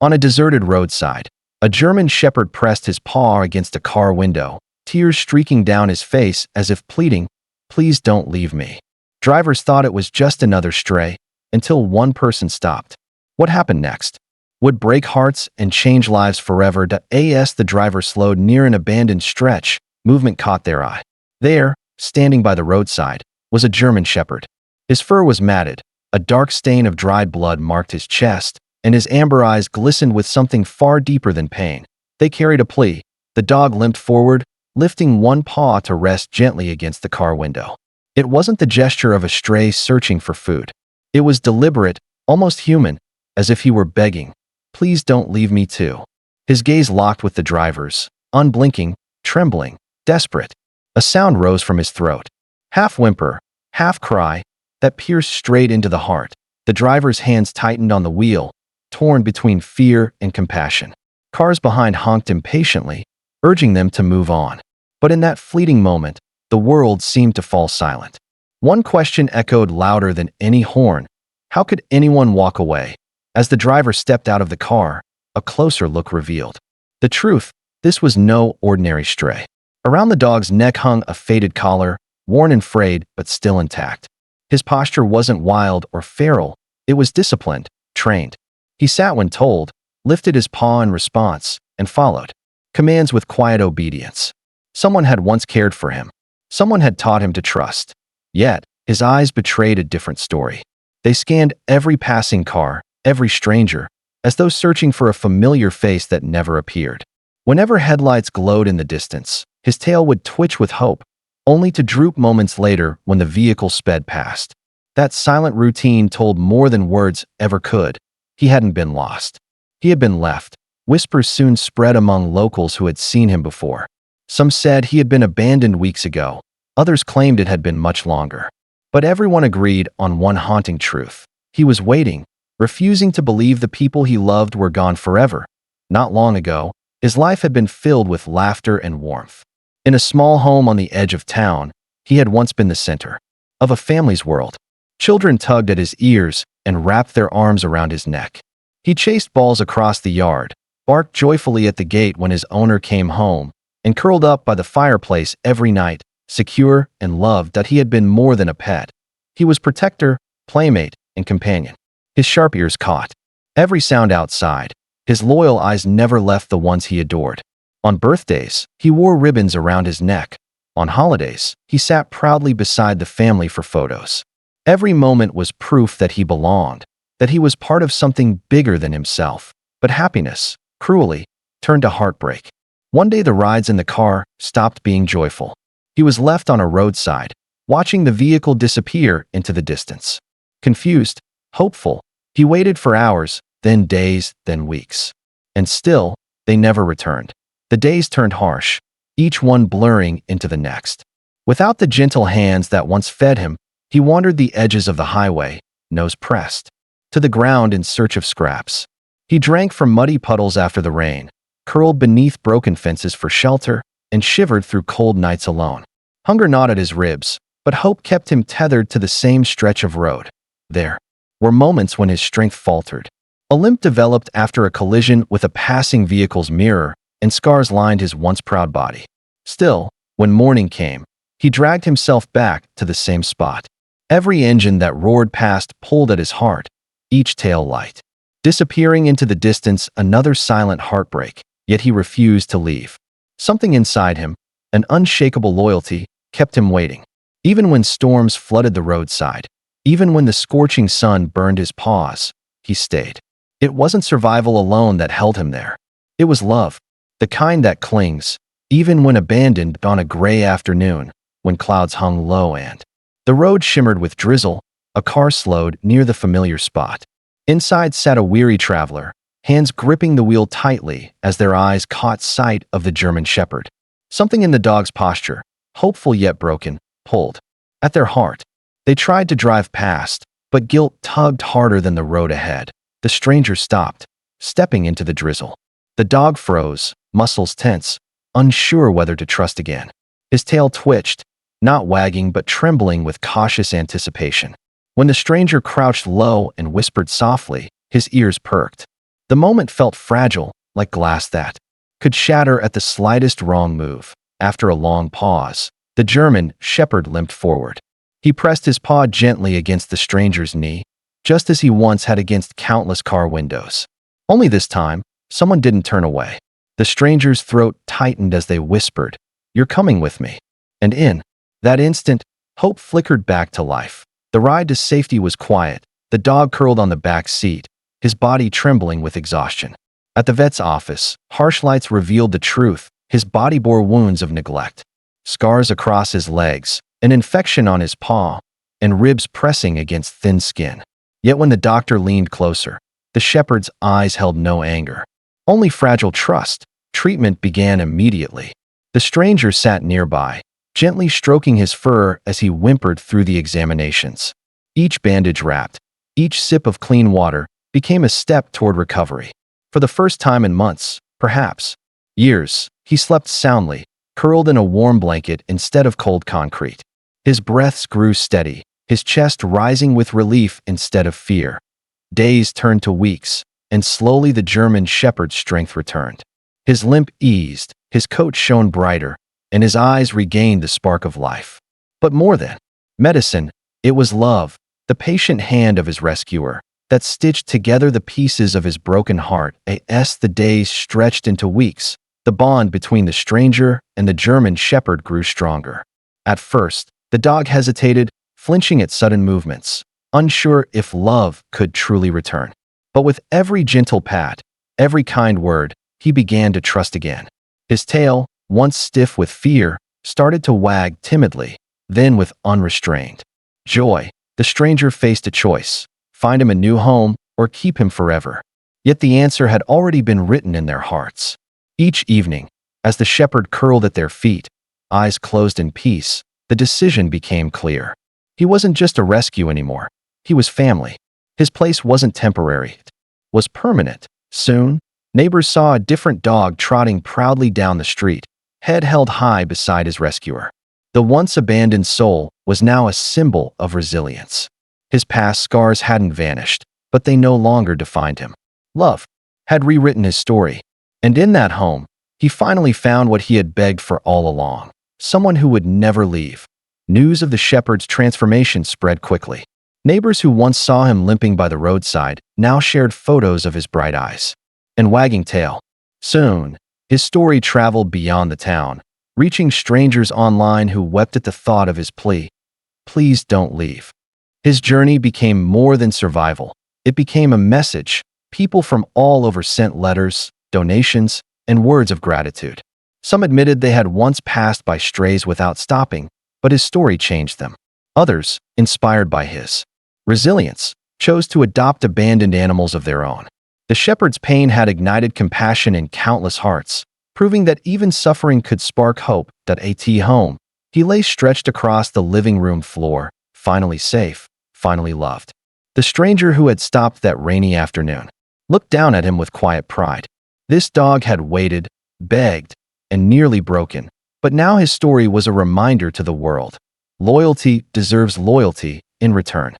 On a deserted roadside, a German shepherd pressed his paw against a car window, tears streaking down his face as if pleading, "Please don't leave me." Drivers thought it was just another stray, until one person stopped. What happened next would break hearts and change lives forever. As the driver slowed near an abandoned stretch, movement caught their eye. There, standing by the roadside, was a German shepherd. His fur was matted, a dark stain of dried blood marked his chest, and his amber eyes glistened with something far deeper than pain. They carried a plea. The dog limped forward, lifting one paw to rest gently against the car window. It wasn't the gesture of a stray searching for food. It was deliberate, almost human, as if he were begging, "Please don't leave me too." His gaze locked with the driver's, unblinking, trembling, desperate. A sound rose from his throat. Half whimper, half cry, that pierced straight into the heart. The driver's hands tightened on the wheel, torn between fear and compassion. Cars behind honked impatiently, urging them to move on. But in that fleeting moment, the world seemed to fall silent. One question echoed louder than any horn. How could anyone walk away? As the driver stepped out of the car, a closer look revealed the truth. This was no ordinary stray. Around the dog's neck hung a faded collar, worn and frayed, but still intact. His posture wasn't wild or feral. It was disciplined, trained. He sat when told, lifted his paw in response, and followed commands with quiet obedience. Someone had once cared for him. Someone had taught him to trust. Yet, his eyes betrayed a different story. They scanned every passing car, every stranger, as though searching for a familiar face that never appeared. Whenever headlights glowed in the distance, his tail would twitch with hope, only to droop moments later when the vehicle sped past. That silent routine told more than words ever could. He hadn't been lost. He had been left. Whispers soon spread among locals who had seen him before. Some said he had been abandoned weeks ago. Others claimed it had been much longer. But everyone agreed on one haunting truth. He was waiting, refusing to believe the people he loved were gone forever. Not long ago, his life had been filled with laughter and warmth. In a small home on the edge of town, he had once been the center of a family's world. Children tugged at his ears and wrapped their arms around his neck. He chased balls across the yard, barked joyfully at the gate when his owner came home, and curled up by the fireplace every night, secure and loved that he had been more than a pet. He was protector, playmate, and companion. His sharp ears caught every sound outside. His loyal eyes never left the ones he adored. On birthdays, he wore ribbons around his neck. On holidays, he sat proudly beside the family for photos. Every moment was proof that he belonged, that he was part of something bigger than himself. But happiness, cruelly, turned to heartbreak. One day the rides in the car stopped being joyful. He was left on a roadside, watching the vehicle disappear into the distance. Confused, hopeful, he waited for hours, then days, then weeks. And still, they never returned. The days turned harsh, each one blurring into the next. Without the gentle hands that once fed him, he wandered the edges of the highway, nose pressed to the ground in search of scraps. He drank from muddy puddles after the rain, curled beneath broken fences for shelter, and shivered through cold nights alone. Hunger gnawed at his ribs, but hope kept him tethered to the same stretch of road. There were moments when his strength faltered. A limp developed after a collision with a passing vehicle's mirror, and scars lined his once proud body. Still, when morning came, he dragged himself back to the same spot. Every engine that roared past pulled at his heart, each tail light disappearing into the distance, another silent heartbreak, yet he refused to leave. Something inside him, an unshakable loyalty, kept him waiting. Even when storms flooded the roadside, even when the scorching sun burned his paws, he stayed. It wasn't survival alone that held him there. It was love, the kind that clings, even when abandoned on a gray afternoon, when clouds hung low and the road shimmered with drizzle. A car slowed near the familiar spot. Inside sat a weary traveler, hands gripping the wheel tightly as their eyes caught sight of the German shepherd. Something in the dog's posture, hopeful yet broken, pulled at their heart. They tried to drive past, but guilt tugged harder than the road ahead. The stranger stopped, stepping into the drizzle. The dog froze, muscles tense, unsure whether to trust again. His tail twitched, not wagging but trembling with cautious anticipation. When the stranger crouched low and whispered softly, his ears perked. The moment felt fragile, like glass that could shatter at the slightest wrong move. After a long pause, the German shepherd limped forward. He pressed his paw gently against the stranger's knee, just as he once had against countless car windows. Only this time, someone didn't turn away. The stranger's throat tightened as they whispered, "You're coming with me." And in that instant, hope flickered back to life. The ride to safety was quiet. The dog curled on the back seat, his body trembling with exhaustion. At the vet's office, harsh lights revealed the truth. His body bore wounds of neglect, scars across his legs, an infection on his paw, and ribs pressing against thin skin. Yet when the doctor leaned closer, the shepherd's eyes held no anger, only fragile trust. Treatment began immediately. The stranger sat nearby, gently stroking his fur as he whimpered through the examinations. Each bandage wrapped, each sip of clean water became a step toward recovery. For the first time in months, perhaps years, he slept soundly, curled in a warm blanket instead of cold concrete. His breaths grew steady, his chest rising with relief instead of fear. Days turned to weeks, and slowly the German shepherd's strength returned. His limp eased, his coat shone brighter, and his eyes regained the spark of life. But more than medicine, it was love, the patient hand of his rescuer, that stitched together the pieces of his broken heart. As the days stretched into weeks, the bond between the stranger and the German shepherd grew stronger. At first, the dog hesitated, flinching at sudden movements, unsure if love could truly return. But with every gentle pat, every kind word, he began to trust again. His tail, once stiff with fear, started to wag timidly, then with unrestrained joy. The stranger faced a choice: find him a new home or keep him forever. Yet the answer had already been written in their hearts. Each evening, as the shepherd curled at their feet, eyes closed in peace, the decision became clear. He wasn't just a rescue anymore. He was family. His place wasn't temporary. It was permanent. Soon, neighbors saw a different dog trotting proudly down the street, head held high beside his rescuer. The once abandoned soul was now a symbol of resilience. His past scars hadn't vanished, but they no longer defined him. Love had rewritten his story, and in that home, he finally found what he had begged for all along: someone who would never leave. News of the shepherd's transformation spread quickly. Neighbors who once saw him limping by the roadside now shared photos of his bright eyes and wagging tail. Soon, his story traveled beyond the town, reaching strangers online who wept at the thought of his plea, "Please don't leave." His journey became more than survival. It became a message. People from all over sent letters, donations, and words of gratitude. Some admitted they had once passed by strays without stopping, but his story changed them. Others, inspired by his resilience, chose to adopt abandoned animals of their own. The shepherd's pain had ignited compassion in countless hearts, proving that even suffering could spark hope. At home, he lay stretched across the living room floor, finally safe, finally loved. The stranger who had stopped that rainy afternoon looked down at him with quiet pride. This dog had waited, begged, and nearly broken, but now his story was a reminder to the world. Loyalty deserves loyalty in return.